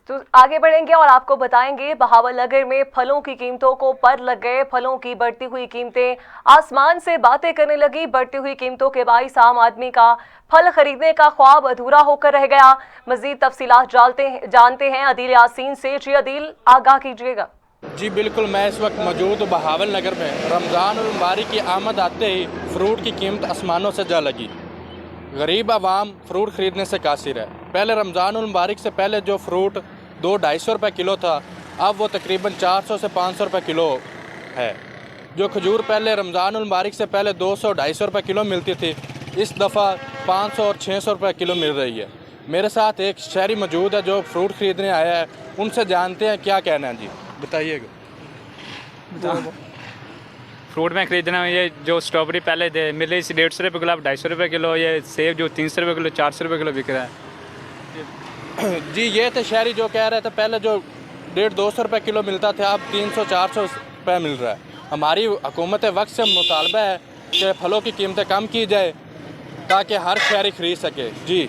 तो आगे बढ़ेंगे और आपको बताएंगे बहावलनगर में फलों की कीमतों को पर लग गए। फलों की बढ़ती हुई कीमतें आसमान से बातें करने लगी। बढ़ती हुई कीमतों के बाइस आम आदमी का फल खरीदने का ख्वाब अधूरा होकर रह गया। मजीद तफसीलात जानते हैं अदील यासीन से। जी अदील, आगाह कीजिएगा। जी बिल्कुल, मैं इस वक्त मौजूद हूँ बहावलनगर में। रमज़ान और मुबारक की आमद आते ही फ्रूट की कीमत आसमानों से जा लगी। गरीब आवाम फ्रूट ख़रीदने से कासिर है। पहले रमज़ान और मुबारक से पहले जो फ्रूट 200-250 रुपये किलो था, अब वो तकरीबन 400 से 500 रुपये किलो है। जो खजूर पहले रमज़ान और मुबारक से पहले 200-250 रुपये किलो मिलती थी, इस दफ़ा 500 और 600 रुपये किलो मिल रही है। मेरे साथ एक शहरी मौजूद है जो फ्रूट ख़रीदने आया है, उनसे जानते हैं क्या कहना है। जी बताइएगा। फ्रूट में ख़रीदना है, ये जो स्ट्रॉबेरी पहले मिल रही थी 150 रुपये किलो, अब 250 रुपये किलो। ये सेब जो 300 रुपये किलो, 400 रुपये किलो बिक रहा है। जी ये थे शहरी जो कह रहे थे पहले जो 150-200 रुपये किलो मिलता था, अब 300-400 रुपये मिल रहा है। हमारी हुकूमत वक्त से मुतालबा है कि फलों की कीमतें कम की जाए ताकि हर शहरी खरीद सके। जी।